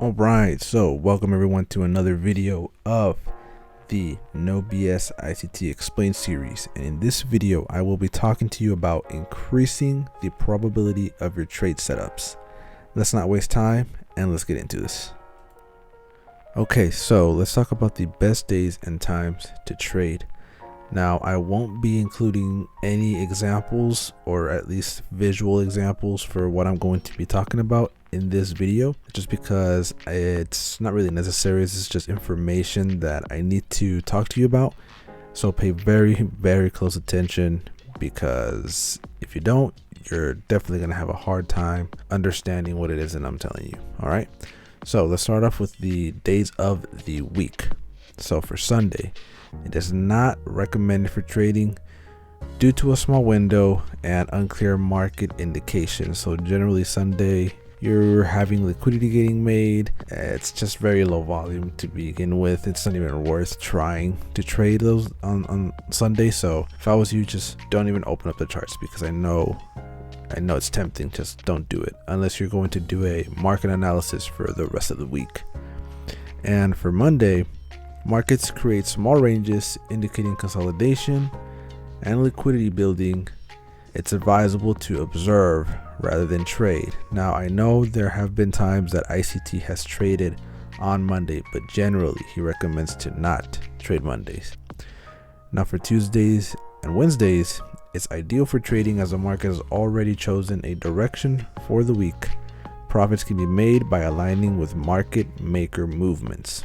Alright, so welcome everyone to another video of the No BS ICT Explained series, and in this video I will be talking to you about increasing the probability of your trade setups. Let's not waste time and let's get into this. Okay, so let's talk about the best days and times to trade. Now, I won't be including any examples, or at least visual examples, for what I'm going to be talking about in this video, just because it's not really necessary. This is just information that I need to talk to you about. So pay very close attention, because if you don't, you're definitely going to have a hard time understanding what it is that I'm telling you. All right. So let's start off with the days of the week. So for Sunday, it is not recommended for trading due to a small window and unclear market indications. So generally Sunday, you're having liquidity getting made. It's just very low volume to begin with. It's not even worth trying to trade those on Sunday. So if I was you, just don't even open up the charts, because I know it's tempting. Just don't do it unless you're going to do a market analysis for the rest of the week. And for Monday, markets create small ranges indicating consolidation and liquidity building. It's advisable to observe rather than trade. Now, I know there have been times that ICT has traded on Monday, but generally he recommends to not trade Mondays. Now for Tuesdays and Wednesdays, it's ideal for trading as the market has already chosen a direction for the week. Profits can be made by aligning with market maker movements.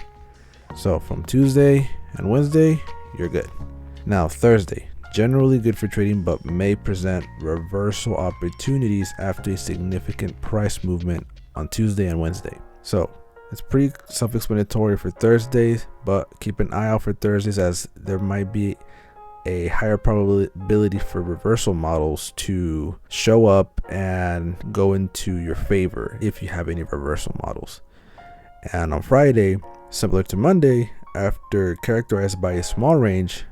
So from Tuesday and Wednesday, you're good. Now Thursday, generally good for trading, but may present reversal opportunities after a significant price movement on Tuesday and Wednesday. So it's pretty self-explanatory for Thursdays, but keep an eye out for Thursdays, as there might be a higher probability for reversal models to show up and go into your favor if you have any reversal models. And on Friday, similar to Monday, after characterized by a small range,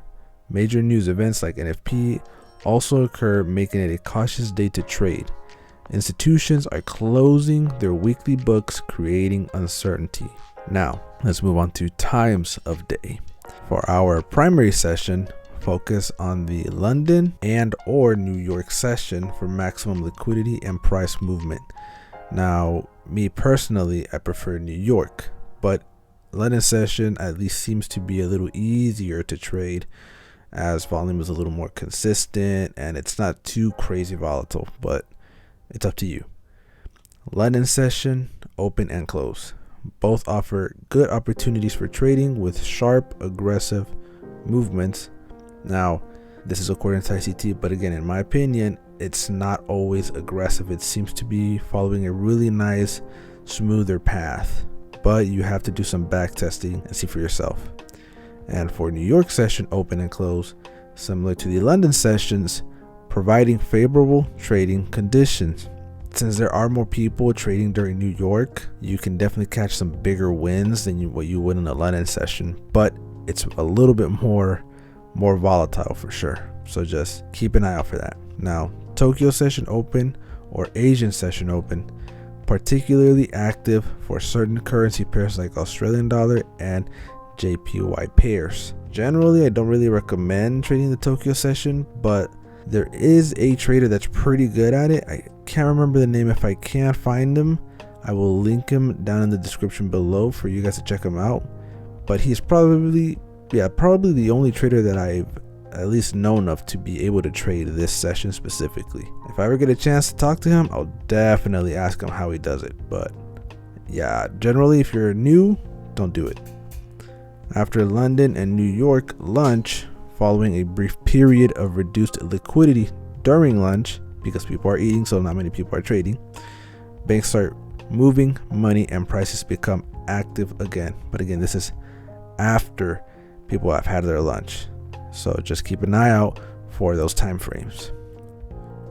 major news events like NFP also occur, making it a cautious day to trade. Institutions are closing their weekly books, creating uncertainty. Now, let's move on to times of day. For our primary session, focus on the London and or New York session for maximum liquidity and price movement. Now, me personally, I prefer New York, but London session at least seems to be a little easier to trade, as volume is a little more consistent and it's not too crazy volatile, but it's up to you. London session, open and close, both offer good opportunities for trading with sharp, aggressive movements. Now, this is according to ICT, but again, in my opinion, it's not always aggressive. It seems to be following a really nice, smoother path, but you have to do some back testing and see for yourself. And for New York session, open and close, similar to the London sessions, providing favorable trading conditions. Since there are more people trading during New York, you can definitely catch some bigger wins than what you would in a London session, but it's a little bit more volatile for sure. So just keep an eye out for that. Now, Tokyo session open or Asian session open, particularly active for certain currency pairs like Australian dollar and JPY pairs. Generally, I don't really recommend trading the Tokyo session, but there is a trader that's pretty good at it. I can't remember the name. If I can't find him, I will link him down in the description below for you guys to check him out. But he's probably the only trader that I've at least known of to be able to trade this session specifically. If I ever get a chance to talk to him, I'll definitely ask him how he does it. But yeah, generally if you're new, don't do it. After London and New York lunch, following a brief period of reduced liquidity during lunch, because people are eating, so not many people are trading, banks start moving money and prices become active again. But again, this is after people have had their lunch, so just keep an eye out for those time frames.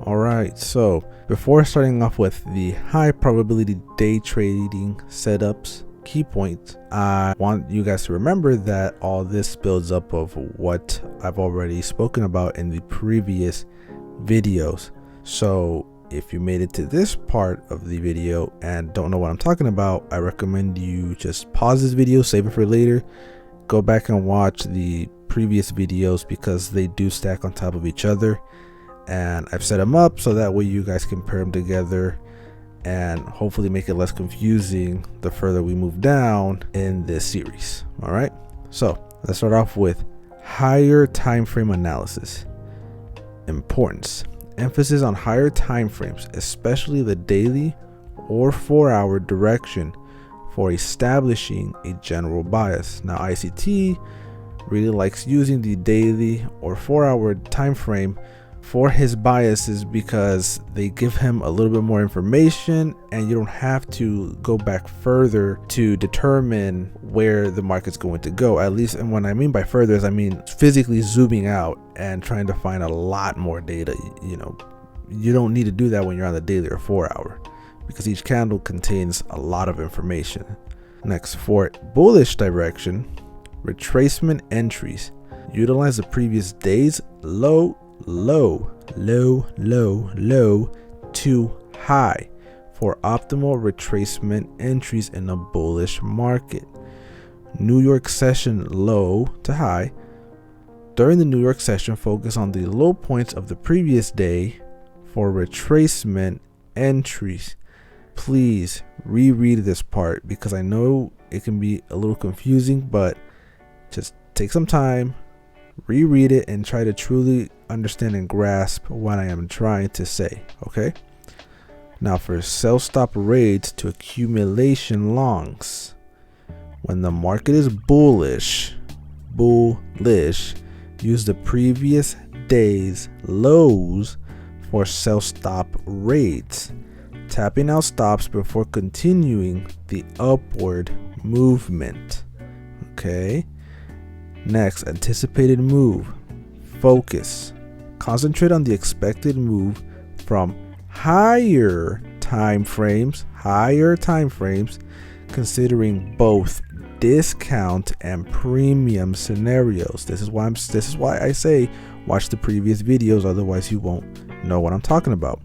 All right, so before starting off with the high probability day trading setups key points, I want you guys to remember that all this builds up of what I've already spoken about in the previous videos. So if you made it to this part of the video and don't know what I'm talking about, I recommend you just pause this video, save it for later, go back and watch the previous videos because they do stack on top of each other, and I've set them up so that way you guys can pair them together and hopefully make it less confusing the further we move down in this series. All right, so let's start off with higher time frame analysis. Importance: emphasis on higher time frames, especially the daily or 4-hour direction, for establishing a general bias. Now ICT really likes using the daily or 4-hour time frame for his biases because they give him a little bit more information and you don't have to go back further to determine where the market's going to go. At least, and what I mean by further is I mean physically zooming out and trying to find a lot more data. You know, you don't need to do that when you're on the daily or 4-hour because each candle contains a lot of information. Next, for bullish direction, retracement entries. Utilize the previous day's low to high for optimal retracement entries in a bullish market. New York session low to high. During the New York session, focus on the low points of the previous day for retracement entries. Please reread this part because I know it can be a little confusing, but just take some time, reread it, and try to truly understand and grasp what I am trying to say. Okay, now for sell stop rates to accumulation longs. When the market is bullish, use the previous day's lows for sell stop rates, tapping out stops before continuing the upward movement. Okay, next, anticipated move. Focus. Concentrate on the expected move from higher time frames, considering both discount and premium scenarios. This is why I say watch the previous videos, otherwise you won't know what I'm talking about.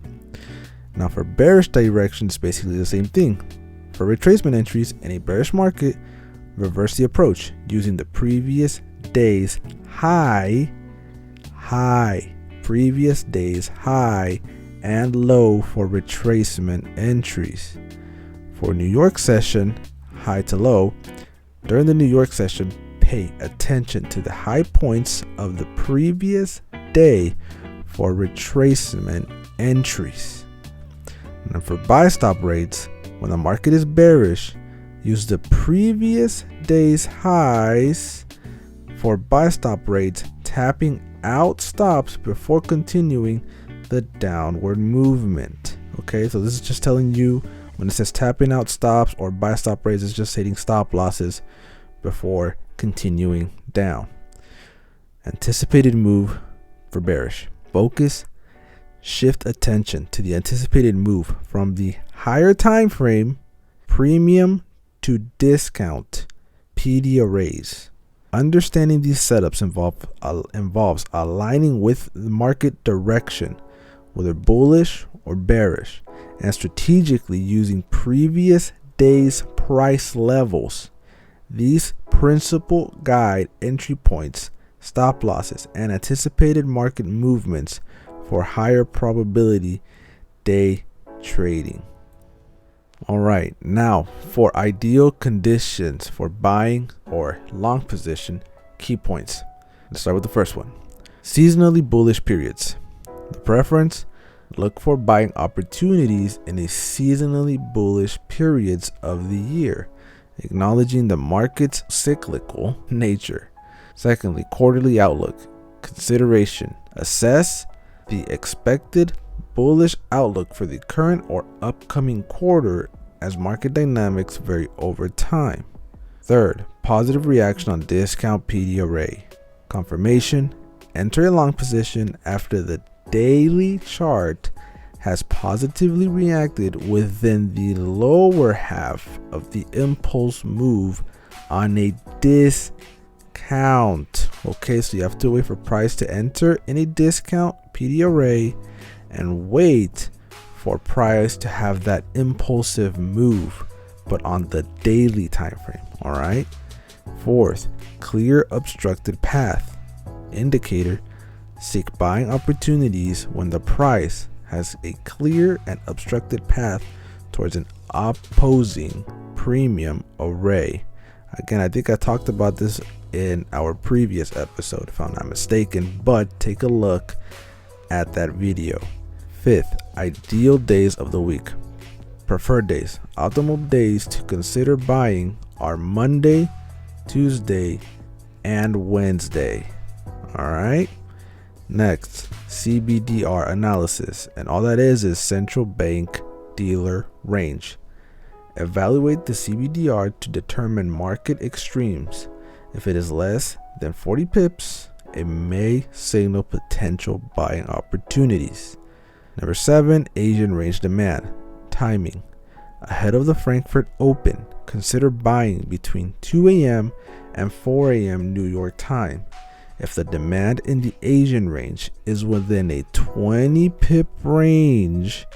Now for bearish direction, it's basically the same thing. For retracement entries in a bearish market, reverse the approach using the previous day's high and low for retracement entries. For New York session, high to low. During the New York session, pay attention to the high points of the previous day for retracement entries. And for buy stop rates, when the market is bearish, use the previous day's highs for buy stop rates, tapping out stops before continuing the downward movement. Okay, so this is just telling you when it says tapping out stops or buy stop rates, it's just hitting stop losses before continuing down. Anticipated move for bearish. Focus, shift attention to the anticipated move from the higher time frame, premium to discount PD arrays. Understanding these setups involves aligning with the market direction, whether bullish or bearish, and strategically using previous day's price levels. These principal guide entry points, stop losses, and anticipated market movements for higher probability day trading. All right, now for ideal conditions for buying or long position, key points. Let's start with the first one. Seasonally bullish periods. The preference: look for buying opportunities in a seasonally bullish periods of the year, acknowledging the market's cyclical nature. Secondly, quarterly outlook. Consideration: assess the expected bullish outlook for the current or upcoming quarter as market dynamics vary over time. Third, positive reaction on discount PD array. Confirmation: enter a long position after the daily chart has positively reacted within the lower half of the impulse move on a discount. Okay, so you have to wait for price to enter in a discount PD array and wait for price to have that impulsive move, but on the daily time frame. All right. Fourth, clear obstructed path. Indicator, seek buying opportunities when the price has a clear and obstructed path towards an opposing premium array. Again, I think I talked about this in our previous episode, if I'm not mistaken, but take a look at that video. Fifth, ideal days of the week. Preferred days. Optimal days to consider buying are Monday, Tuesday, and Wednesday. All right. Next, CBDR analysis, and all that is central bank dealer range. Evaluate the CBDR to determine market extremes. If it is less than 40 pips, it may signal potential buying opportunities. Number 7, Asian range demand. Timing. Ahead of the Frankfurt Open, consider buying between 2 a.m. and 4 a.m. New York time. If the demand in the Asian range is within a 20 pip range,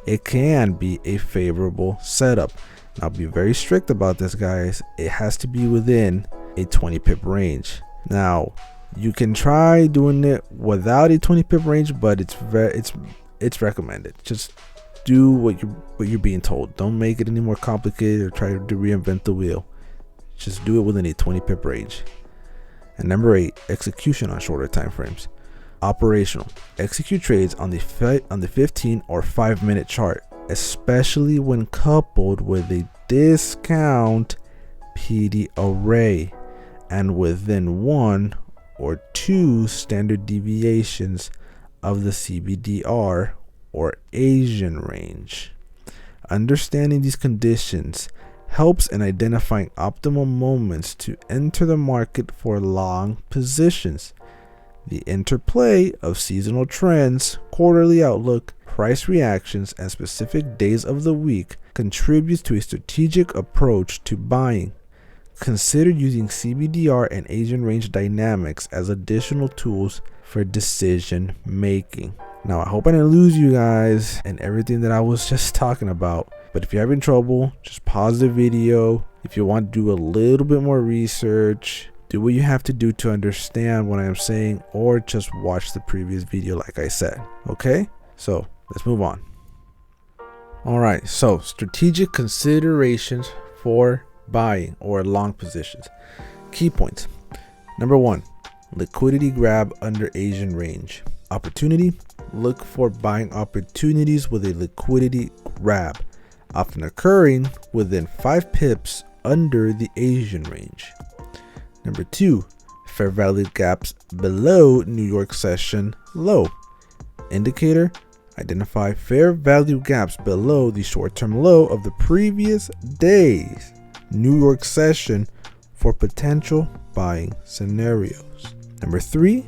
it can be a favorable setup. Now, be very strict about this, guys. It has to be within a 20 pip range. Now, you can try doing it without a 20 pip range, but it's recommended. Just do what you're being told. Don't make it any more complicated or try to reinvent the wheel. Just do it within a 20 pip range. And number 8, execution on shorter time frames. Operational. Execute trades on the 15 or 5-minute chart, especially when coupled with a discount PD array and within 1 or 2 standard deviations of the CBDR or Asian range. Understanding these conditions helps in identifying optimal moments to enter the market for long positions. The interplay of seasonal trends, quarterly outlook, price reactions, and specific days of the week contributes to a strategic approach to buying. Consider using CBDR and Asian range dynamics as additional tools for decision making. Now, I hope I didn't lose you guys and everything that I was just talking about. But if you're having trouble, just pause the video. If you want to do a little bit more research, do what you have to do to understand what I am saying, or just watch the previous video like I said. Okay, so let's move on. All right, so strategic considerations for buying or long positions. Key points. Number 1, liquidity grab under Asian range. Opportunity. Look for buying opportunities with a liquidity grab, often occurring within 5 pips under the Asian range. Number 2, fair value gaps below New York session low. Indicator, identify fair value gaps below the short-term low of the previous day's New York session for potential buying scenarios. Number 3,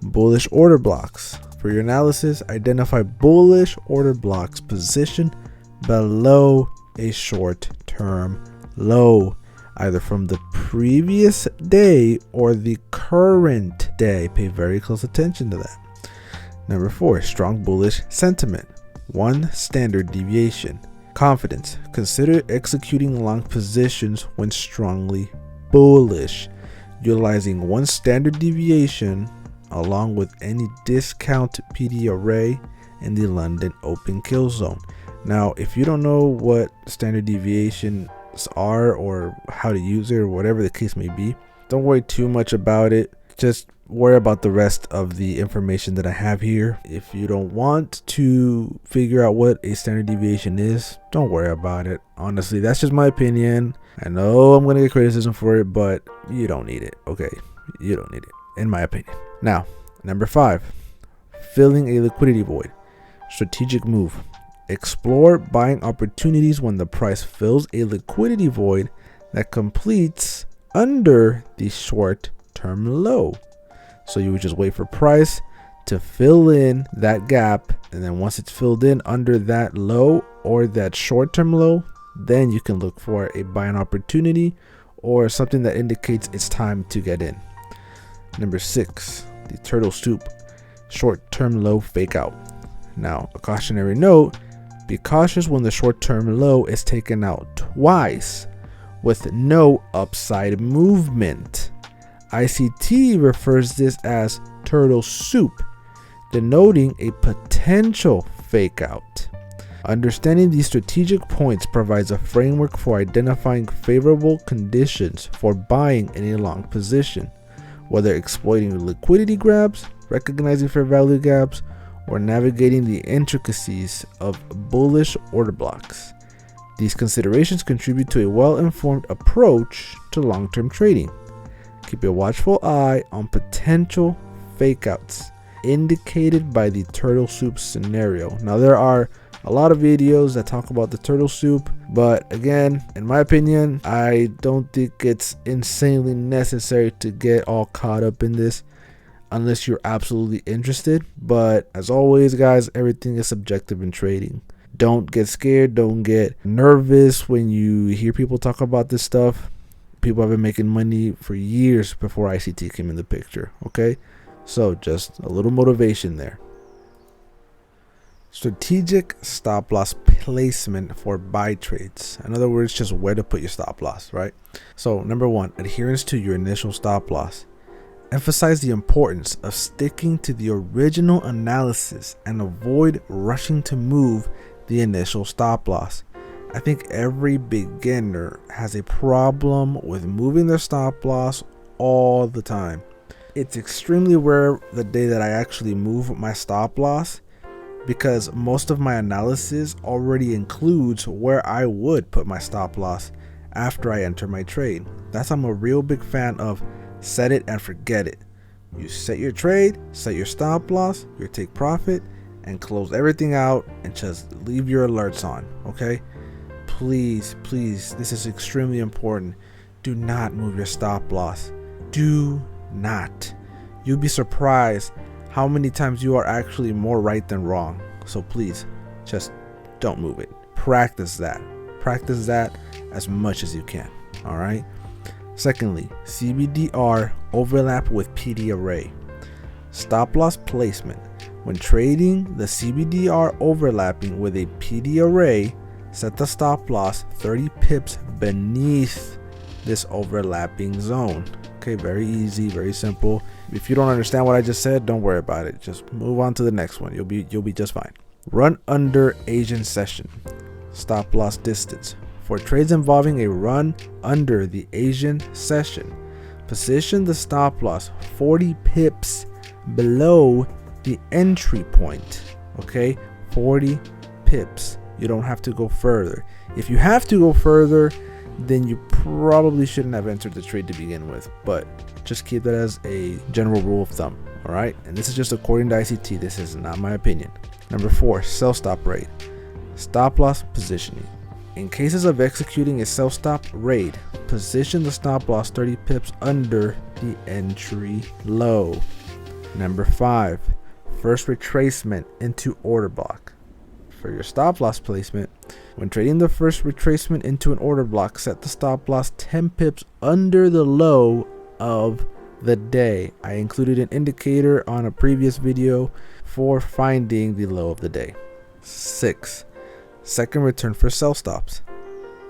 bullish order blocks. For your analysis, identify bullish order blocks positioned below a short-term low, either from the previous day or the current day. Pay very close attention to that. Number 4, strong bullish sentiment. 1 standard deviation. Confidence. Consider executing long positions when strongly bullish, utilizing 1 standard deviation along with any discount PD array in the London open kill zone. Now, if you don't know what standard deviations are or how to use it or whatever the case may be, don't worry too much about it. Just worry about the rest of the information that I have here. If you don't want to figure out what a standard deviation is, don't worry about it. Honestly, that's just my opinion. I know I'm going to get criticism for it, but you don't need it. Okay, you don't need it, in my opinion. Now, number 5, filling a liquidity void. Strategic move. Explore buying opportunities when the price fills a liquidity void that completes under the short-term low. So you would just wait for price to fill in that gap, and then once it's filled in under that low or that short-term low, then you can look for a buying opportunity or something that indicates it's time to get in. Number 6, the turtle soup, short-term low fake out. Now, a cautionary note, Be cautious when the short-term low is taken out twice with no upside movement. ICT refers this as turtle soup, denoting a potential fake out. Understanding these strategic points provides a framework for identifying favorable conditions for buying in a long position, whether exploiting liquidity grabs, recognizing fair value gaps, or navigating the intricacies of bullish order blocks. These considerations contribute to a well-informed approach to long-term trading. Keep a watchful eye on potential fakeouts indicated by the turtle soup scenario. Now, there are a lot of videos that talk about the turtle soup, but again, in my opinion, I don't think it's insanely necessary to get all caught up in this unless you're absolutely interested. But as always, guys, everything is subjective in trading. Don't get scared, don't get nervous when you hear people talk about this stuff. People have been making money for years before ICT came in the picture, okay? So just a little motivation there. Strategic stop loss placement for buy trades. In other words, just where to put your stop loss, right? So number one, adherence to your initial stop loss. Emphasize the importance of sticking to the original analysis and avoid rushing to move the initial stop loss. I think every beginner has a problem with moving their stop loss all the time. It's extremely rare the day that I actually move my stop loss, because most of my analysis already includes where I would put my stop loss after I enter my trade. That's why I'm a real big fan of set it and forget it. You set your trade, set your stop loss, your take profit, and close everything out and just leave your alerts on, okay? Please, this is extremely important. Do not move your stop loss. Do not. You'll be surprised how many times you are actually more right than wrong. So please, just don't move it. Practice that. Practice that as much as you can, all right? Secondly, CBDR overlap with PD array. Stop loss placement. When trading the CBDR overlapping with a PD array, set the stop loss 30 pips beneath this overlapping zone. Okay, very easy, very simple. If you don't understand what I just said, don't worry about it. Just move on to the next one. You'll be just fine. Run under Asian session. Stop loss distance. For trades involving a run under the Asian session, position the stop loss 40 pips below the entry point. Okay, 40 pips. You don't have to go further. If you have to go further, then you probably shouldn't have entered the trade to begin with, but just keep that as a general rule of thumb. All right, and this is just according to ICT. This is not my opinion. Number 4, sell stop raid. Stop loss positioning. In cases of executing a sell stop raid, position the stop loss 30 pips under the entry low. Number 5, first retracement into order block. For your stop loss placement, when trading the first retracement into an order block, set the stop loss 10 pips under the low of the day. I included an indicator on a previous video for finding the low of the day. 6, second return for sell stops.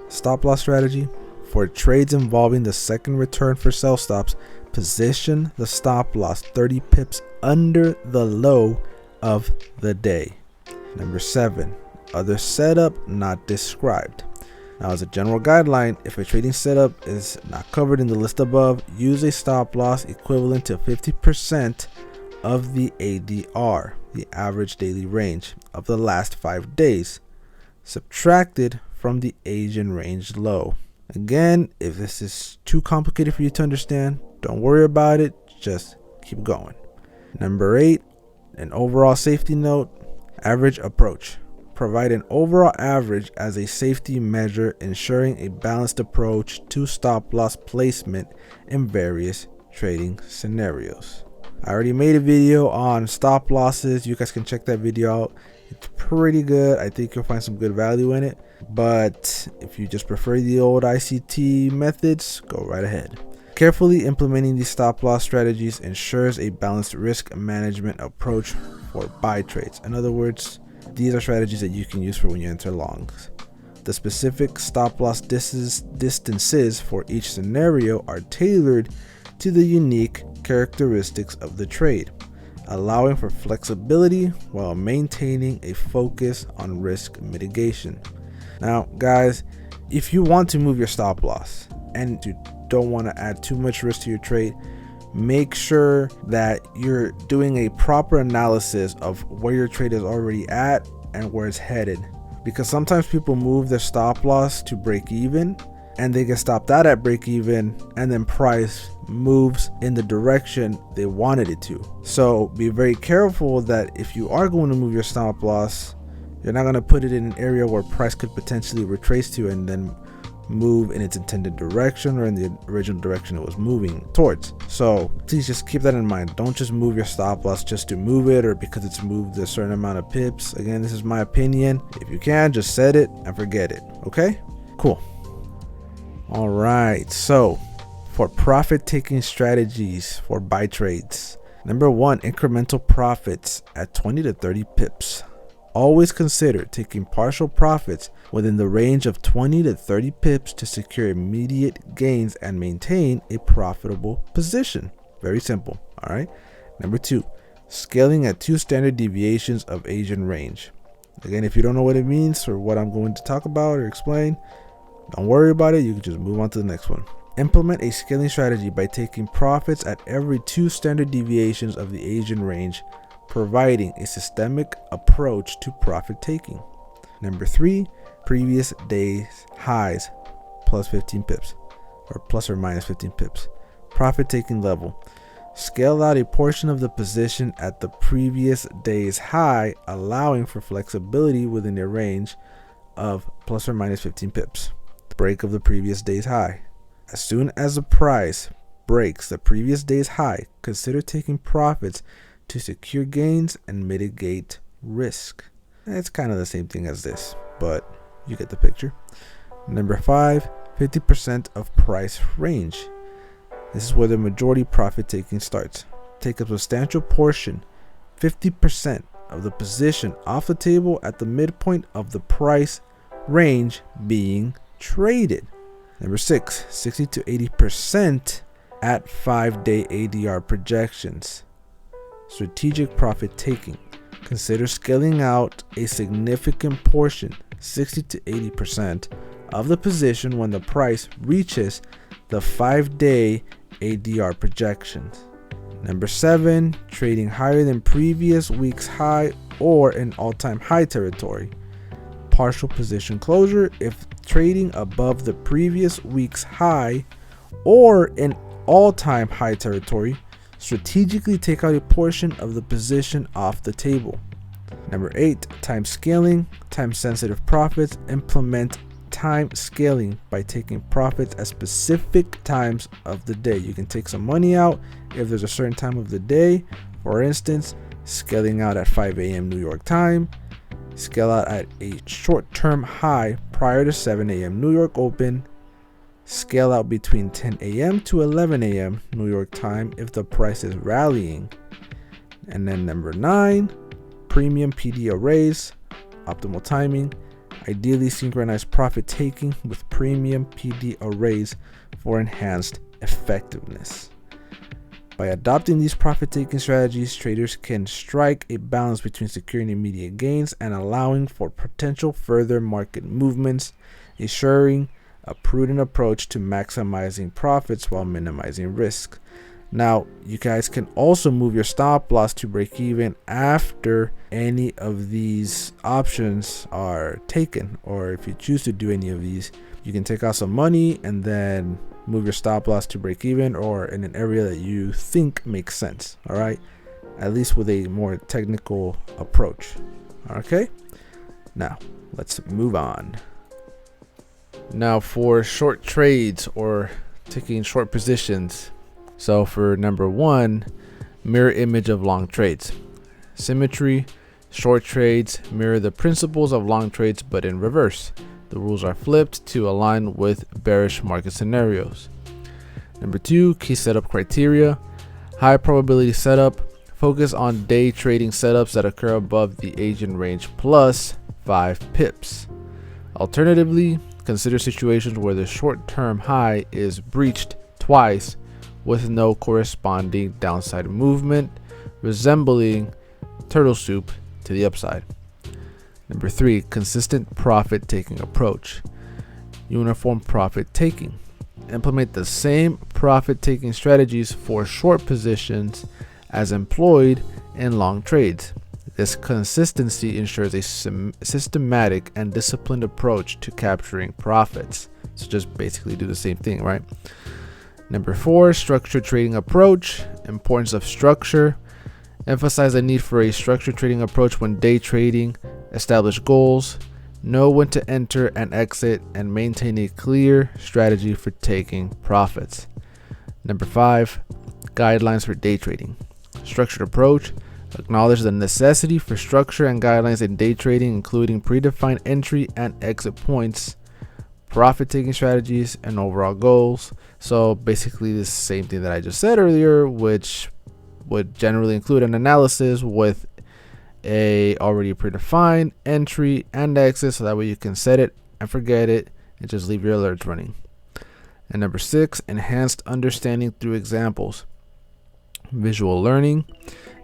Stop loss strategy. For trades involving the second return for sell stops, position the stop loss 30 pips under the low of the day. Number 7, other setup not described. Now, as a general guideline, if a trading setup is not covered in the list above, use a stop loss equivalent to 50% of the ADR, the average daily range of the last 5 days, subtracted from the Asian range low. Again, if this is too complicated for you to understand, don't worry about it, just keep going. Number 8, an overall safety note. Average approach. Provide an overall average as a safety measure, ensuring a balanced approach to stop loss placement in various trading scenarios. I already made a video on stop losses. You guys can check that video out. It's pretty good. I think you'll find some good value in it. But if you just prefer the old ICT methods, go right ahead. Carefully implementing these stop loss strategies ensures a balanced risk management approach for buy trades. In other words, These are strategies that you can use for when you enter longs. The specific stop loss distances for each scenario are tailored to the unique characteristics of the trade, allowing for flexibility while maintaining a focus on risk mitigation. Now, guys, if you want to move your stop loss and you don't want to add too much risk to your trade, make sure that you're doing a proper analysis of where your trade is already at and where it's headed. Because sometimes people move their stop loss to break even and they get stopped out at break even, and then price moves in the direction they wanted it to. So be very careful that if you are going to move your stop loss, you're not going to put it in an area where price could potentially retrace to and then move in its intended direction or in the original direction it was moving towards. So please just keep that in mind. Don't just move your stop loss just to move it or because it's moved a certain amount of pips. Again, this is my opinion. If you can, just set it and forget it. Okay, cool. All right, so for profit taking strategies for buy trades, number one, incremental profits at 20 to 30 pips. Always consider taking partial profits within the range of 20 to 30 pips to secure immediate gains and maintain a profitable position. Very simple. All right. Number two, scaling at 2 standard deviations of Asian range. Again, if you don't know what it means or what I'm going to talk about or explain, don't worry about it. You can just move on to the next one. Implement a scaling strategy by taking profits at every 2 standard deviations of the Asian range, providing a systemic approach to profit taking. Number 3, previous day's highs plus 15 pips or plus or minus 15 pips. Profit taking level. Scale out a portion of the position at the previous day's high, allowing for flexibility within a range of plus or minus 15 pips. Break of the previous day's high. As soon as the price breaks the previous day's high, consider taking profits to secure gains and mitigate risk. It's kind of the same thing as this, but you get the picture. Number 5, 50% of price range. This is where the majority profit taking starts. Take a substantial portion, 50% of the position off the table at the midpoint of the price range being traded. Number 6, 60 to 80% at 5-day ADR projections. Strategic profit taking. Consider scaling out a significant portion, 60 to 80% of the position when the price reaches the 5-day ADR projections. Number 7, trading higher than previous week's high or in all-time high territory. Partial position closure if trading above the previous week's high or in all-time high territory. Strategically take out a portion of the position off the table. Number 8, time scaling, time sensitive profits. Implement time scaling by taking profits at specific times of the day. You can take some money out if there's a certain time of the day. For instance, scaling out at 5 a.m. New York time, scale out at a short-term high prior to 7 a.m. New York open, scale out between 10 a.m. to 11 a.m. New York time if the price is rallying. And then number 9, premium PD arrays, optimal timing. Ideally synchronize profit taking with premium PD arrays for enhanced effectiveness. By adopting these profit taking strategies, traders can strike a balance between securing immediate gains and allowing for potential further market movements, ensuring a prudent approach to maximizing profits while minimizing risk. Now, you guys can also move your stop loss to break even after any of these options are taken, or if you choose to do any of these, you can take out some money and then move your stop loss to break even or in an area that you think makes sense. All right, at least with a more technical approach. Okay, now let's move on. Now for short trades or taking short positions. So for number 1, mirror image of long trades. Symmetry. Short trades mirror the principles of long trades but in reverse. The rules are flipped to align with bearish market scenarios. Number 2, key setup criteria. High probability setup. Focus on day trading setups that occur above the Asian range plus 5 pips. Alternatively, consider situations where the short-term high is breached twice with no corresponding downside movement, resembling turtle soup to the upside. Number 3, consistent profit taking approach. Uniform profit taking. Implement the same profit taking strategies for short positions as employed in long trades. This consistency ensures a systematic and disciplined approach to capturing profits. So just basically do the same thing, right? Number 4, structured trading approach. Importance of structure. Emphasize the need for a structured trading approach when day trading. Establish goals. Know when to enter and exit, and maintain a clear strategy for taking profits. Number 5, guidelines for day trading. Structured approach. Acknowledge the necessity for structure and guidelines in day trading, including predefined entry and exit points, profit taking strategies, and overall goals. So basically the same thing that I just said earlier, which would generally include an analysis with a already predefined entry and exit, so that way you can set it and forget it and just leave your alerts running. And number 6, enhanced understanding through examples. Visual learning.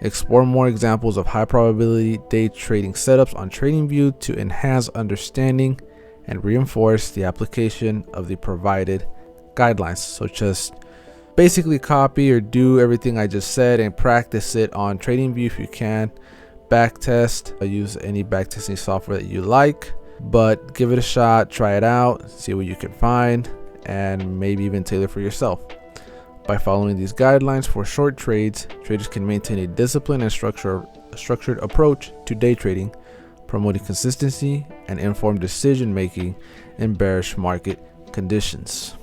Explore more examples of high probability day trading setups on TradingView to enhance understanding and reinforce the application of the provided guidelines. So just basically copy or do everything I just said and practice it on TradingView if you can. Backtest. Use any backtesting software that you like, but give it a shot, try it out, see what you can find, and maybe even tailor for yourself. By following these guidelines for short trades, traders can maintain a disciplined and structured approach to day trading, promoting consistency and informed decision making in bearish market conditions.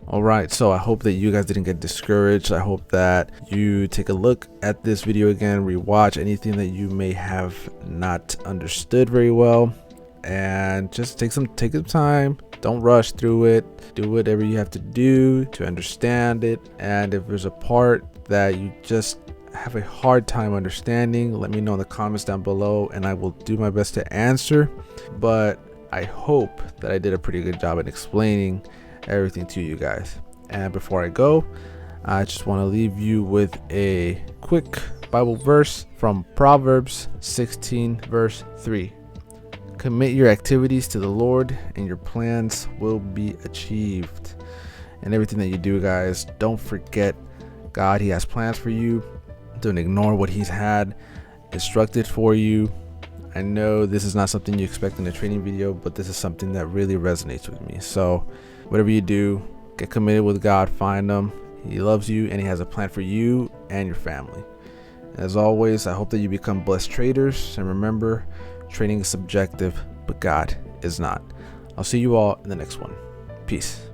Alright, so I hope that you guys didn't get discouraged. I hope that you take a look at this video again, rewatch anything that you may have not understood very well, and just take some time. Don't rush through it. Do whatever you have to do to understand it. And if there's a part that you just have a hard time understanding, let me know in the comments down below and I will do my best to answer. But I hope that I did a pretty good job in explaining everything to you guys. And before I go, I just want to leave you with a quick Bible verse from Proverbs 16 verse 3. Commit your activities to the Lord and your plans will be achieved. And everything that you do, guys, don't forget God. He has plans for you. Don't ignore what he's had instructed for you. I know this is not something you expect in a training video, but this is something that really resonates with me. So whatever you do, get committed with God, find him. He loves you and he has a plan for you and your family. As always, I hope that you become blessed traders, and remember, trading is subjective, but God is not. I'll see you all in the next one. Peace.